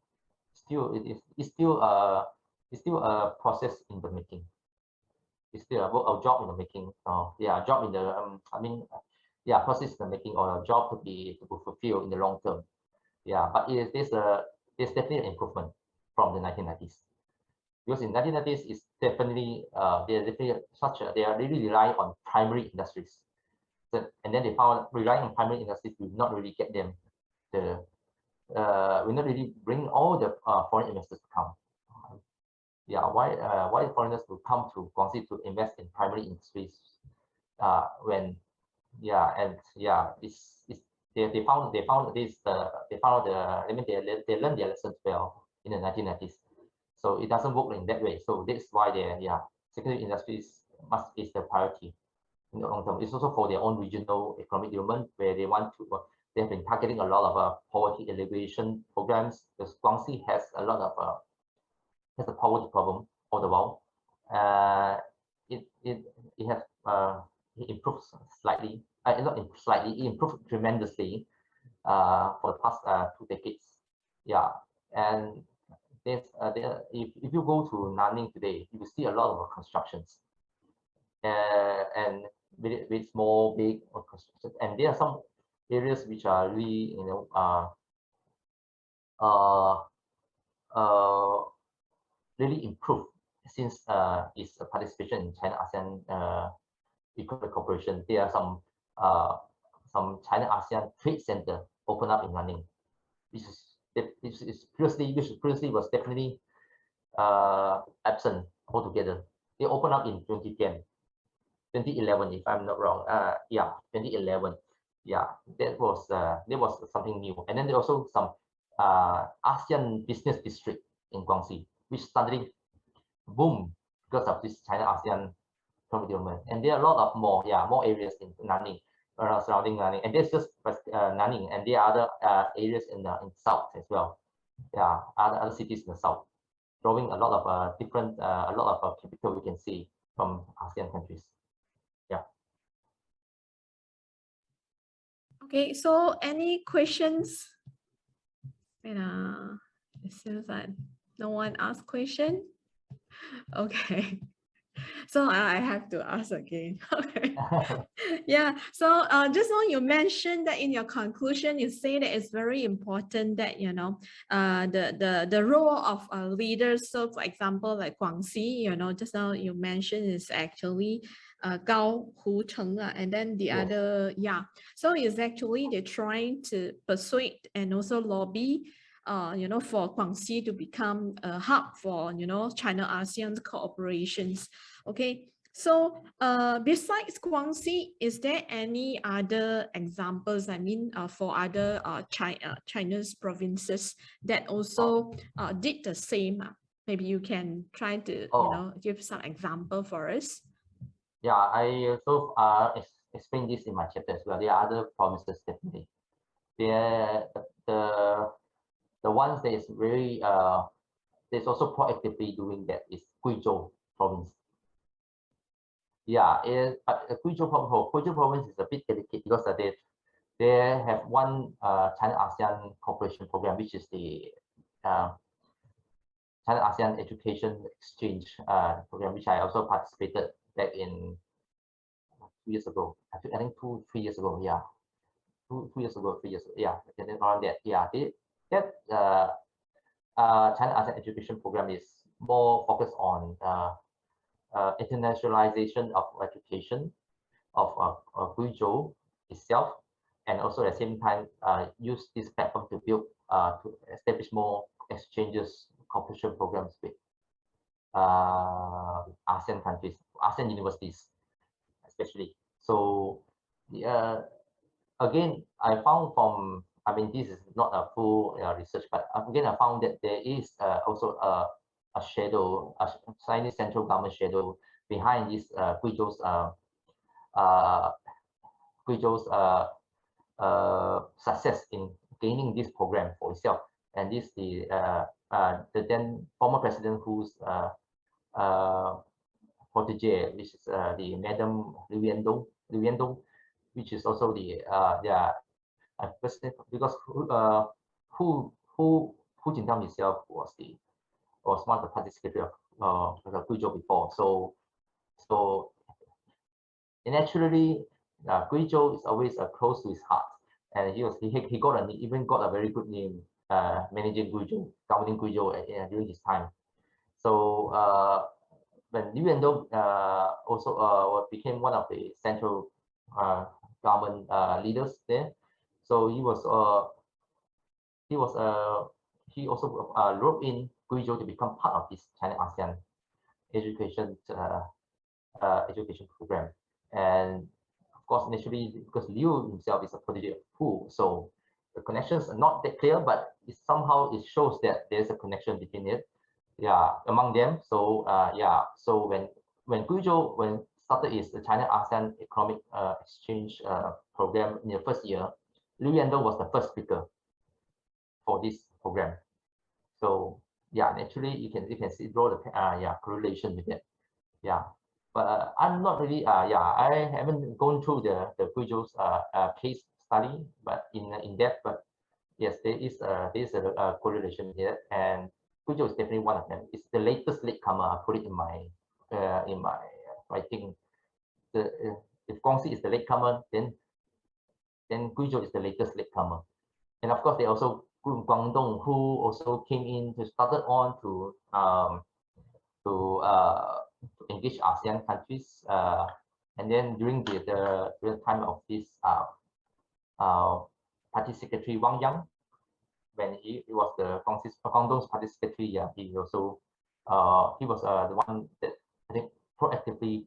Still, it's still a process in the making. It's still a job in the making. Yeah, job in the process in the making, or a job to be fulfilled in the long term. Yeah, but there's definitely an improvement from the 1990s. Because in 1990s, it's definitely they are really relying on primary industries. So, and then they found relying on primary industries will not really get them will not really bring all the foreign investors to come. Yeah, why foreigners will come to Guangxi to invest in primary industries when they found this they learned their lessons well in the 1990s. So it doesn't work in that way. So that's why secondary industries is the priority in the long term. It's also for their own regional economic development, where they want to. They have been targeting a lot of poverty alleviation programs, because Guangxi has a lot of has a poverty problem all the while. It has improved slightly. Not slightly. It improved tremendously for the past 2 decades. Yeah, and there's if you go to Nanning today, you will see a lot of constructions, and with small, big constructions, and there are some areas which are really, really improved since its participation in China ASEAN Economic Cooperation. There are some China ASEAN Trade Center open up in Nanning, which previously was definitely absent altogether. They opened up in 2011, if I'm not wrong. Yeah, 2011. Yeah, that was something new. And then there also some ASEAN Business District in Guangxi, which suddenly boom because of this China ASEAN development. And there are a lot of more areas in Nanning, surrounding Nanning, and there's just Nanning, and there are other areas in south as well. Yeah, other cities in the south, drawing a lot of different, a lot of capital we can see from ASEAN countries. Yeah. Okay, so any questions? And it seems like no one asked question. Okay. So I have to ask again. Okay. Yeah. So just now you mentioned that in your conclusion, you say that it's very important that the role of leaders. So for example, like Guangxi, just now you mentioned is actually Gao Hu Cheng, and then the Yes. other, so it's actually they're trying to persuade and also lobby for Guangxi to become a hub for, China ASEAN cooperations. Okay, so besides Guangxi, is there any other examples, for other China's provinces that also did the same? Maybe you can try to, give some example for us. Yeah, I also explain this in my chapter as well. There are other provinces definitely. The ones that is very there's also proactively doing that is Guizhou province. Yeah, Guizhou province is a bit delicate because they have one China ASEAN cooperation program, which is the China ASEAN Education Exchange program, which I also participated back in 2 years ago. I think 3 years ago. Yeah, 2 years ago, 3 years ago. Yeah, and then around that. Yeah, that China ASEAN Education program is more focused on internationalization of education of Guizhou itself, and also at the same time use this platform to build to establish more exchanges, cooperation programs with ASEAN countries, ASEAN universities especially. So again, I found from, this is not a full research, but again I found that there is also a shadow, a Chinese central government shadow behind this Guizhou's success in gaining this program for itself. And this the then former president whose protege, which is the Madam Liu Yandong, which is also the president, because Hu Jintao himself was one of the participators of Guizhou before. So naturally, Guizhou is always close to his heart, and he even got a very good name managing Guizhou, governing Guizhou during his time. So when Liu Yandong also became one of the central government leaders there, so he also roped in Guizhou to become part of this China ASEAN education program. And of course, initially, because Liu himself is a protege of Hu, so the connections are not that clear, but somehow it shows that there's a connection between it, among them. So so when when Guizhou started its China ASEAN economic exchange program in the first year, Liu Yandou was the first speaker for this program. So yeah, actually you can see draw the correlation with it. Yeah, but I'm not really I haven't gone through the Guizhou's case study, but in depth. But yes, there is a correlation here, and Guizhou is definitely one of them. It's the latest latecomer. I put it in my writing. If Guangxi is the latecomer, then Guizhou is the latest latecomer. And of course, they also Guangdong, who also came in to started on to engage ASEAN countries, and then during the time of this party secretary Wang Yang, when he was the Guangdong's party secretary, he also he was the one that I think proactively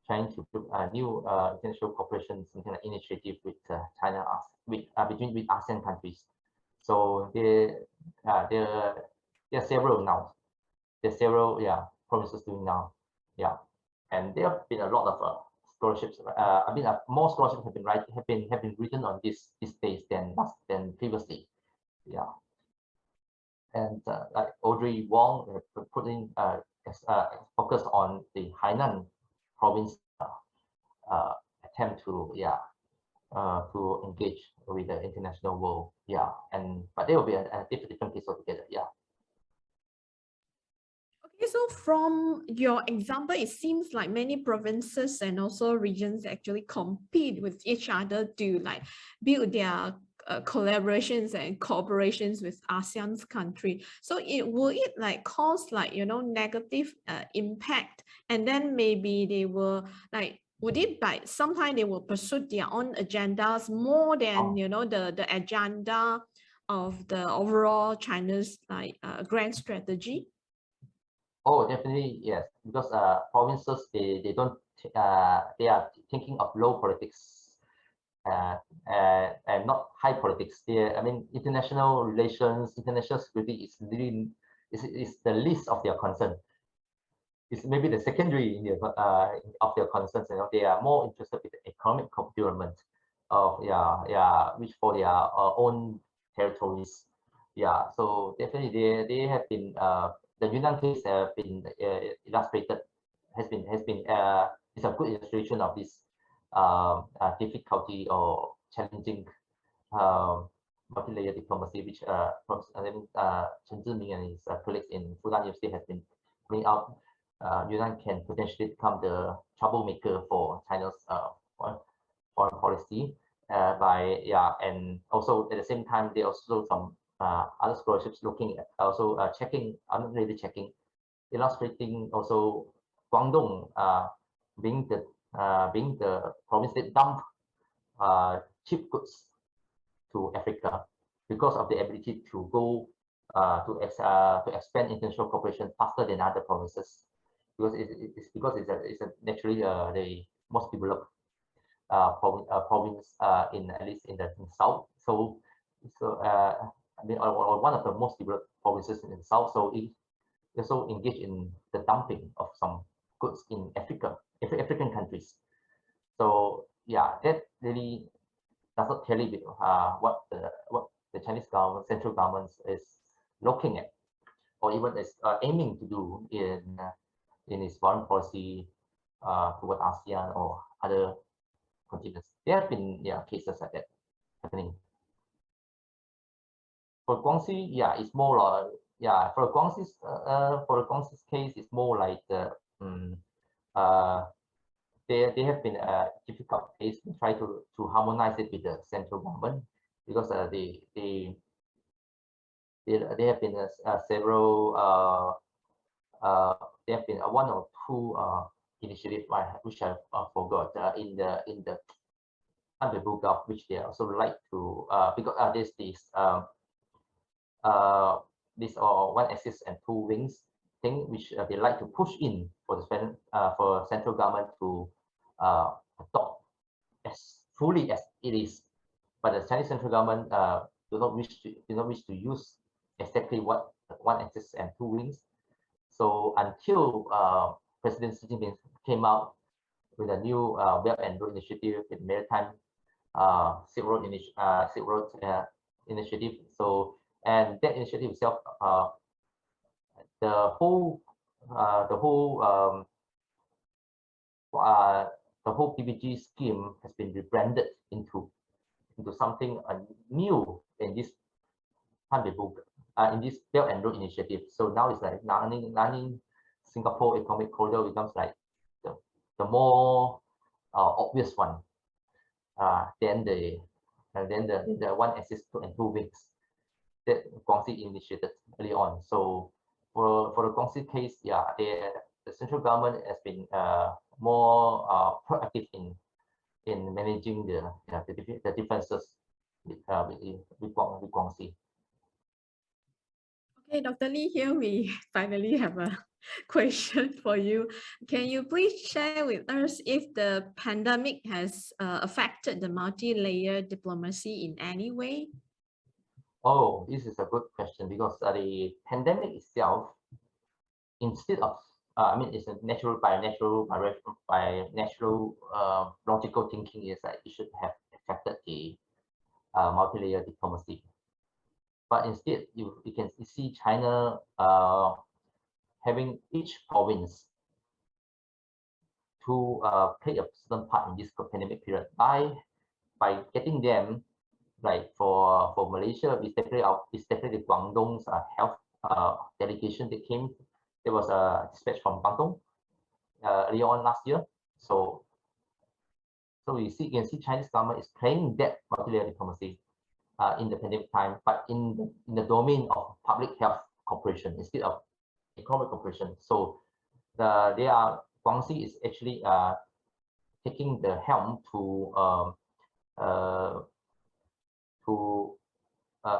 trying to put a new international cooperation, something like initiative with China, with ASEAN countries. So there are several now. There's several provinces doing now, and there have been a lot of scholarships. I mean, more scholarships have been written on this days than previously, and like Audrey Wong put in focused on the Hainan province attempt to engage with the international world, but there will be a different case altogether. Okay, so from your example, it seems like many provinces and also regions actually compete with each other to like build their collaborations and cooperations with ASEAN's country. So will it like cause like, you know, negative impact, and then maybe they will like, would it by sometime they will pursue their own agendas more than you know the agenda of the overall China's like grand strategy? Oh, definitely yes, because provinces they don't they are thinking of low politics and not high politics. I mean, international relations, international security is really is the least of their concern. It's maybe the secondary in their, of their concerns. You know, they are more interested with the economic development of which for their own territories. So definitely they have been the Yunnan case have been illustrated has been is a good illustration of this difficulty or challenging multi-layer diplomacy, which Chen Zhiming and his colleagues in Fudan University has been bringing out. Yunnan can potentially become the troublemaker for China's foreign policy and also at the same time there are also some other scholarships looking at also checking, not really checking, illustrating also Guangdong being the province that dump cheap goods to Africa because of the ability to go to expand international cooperation faster than other provinces, because it's naturally the most developed province in at least in the south. So I mean, or one of the most developed provinces in the south. So it also engaged in the dumping of some goods in African countries. So that really does not tell you what the Chinese government, central government is looking at, or even is aiming to do in its foreign policy toward ASEAN or other continents. There have been cases like that happening. For Guangxi, it's more like for Guangxi's case, it's more like they have been a difficult case to try to harmonize it with the central government, because they have been several there have been one or two initiatives which I forgot in the book of which they also like to because there's this one axis and two wings thing which they like to push in for the for central government to adopt as fully as it is, but the Chinese central government do not wish to use exactly what one axis and two wings. So until President Xi Jinping came out with a new Belt and Road Initiative with maritime Silk Road initiative. So, and that initiative itself, the whole PBG scheme has been rebranded into something new in this in this Belt and Road Initiative. So now it's like Nanning Singapore Economic Corridor becomes like the more obvious one than the one axis and two wings that Guangxi initiated early on. So for the Guangxi case, yeah, the central government has been more proactive in managing the differences with Guangxi. Okay, Dr. Lee, here we finally have a question for you. Can you please share with us if the pandemic has affected the multi-layer diplomacy in any way? Oh, this is a good question, because the pandemic itself, instead of I mean, it's a natural logical thinking is that it should have affected the multi-layer diplomacy. But instead, you can see China having each province to play a certain part in this pandemic period by getting them, like for Malaysia, it's definitely Guangdong's health delegation that came. There was a dispatch from Guangdong earlier on last year. So you can see Chinese government is playing that multi-layer diplomacy in the pandemic time, but in the domain of public health cooperation instead of economic cooperation. So Guangxi is actually taking the helm to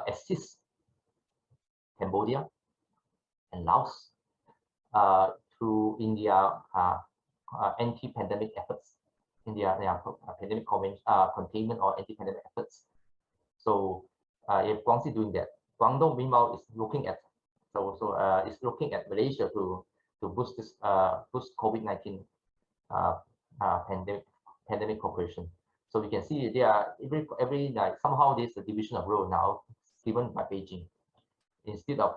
assist Cambodia and Laos through India anti-pandemic efforts, in their pandemic containment or anti-pandemic efforts. So if Guangxi doing that, Guangdong meanwhile is looking at is looking at Malaysia to boost this boost COVID-19 pandemic cooperation. So we can see there are every like somehow there's a division of role now given by Beijing. Instead of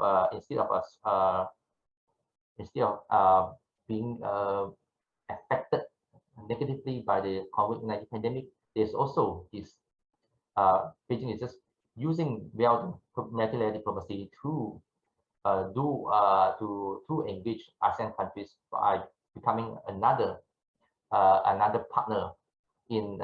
being affected negatively by the COVID-19 pandemic, there's also this Beijing is just using multilateral diplomacy to engage ASEAN countries by becoming another partner in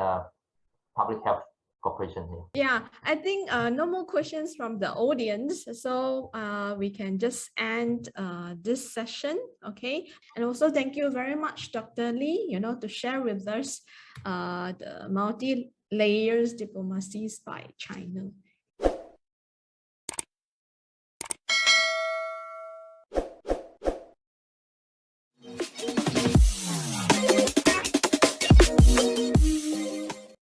public health cooperation here. Yeah, I think no more questions from the audience, so we can just end this session. Okay, and also thank you very much, Dr. Lee, to share with us the multi-layers diplomacies by China.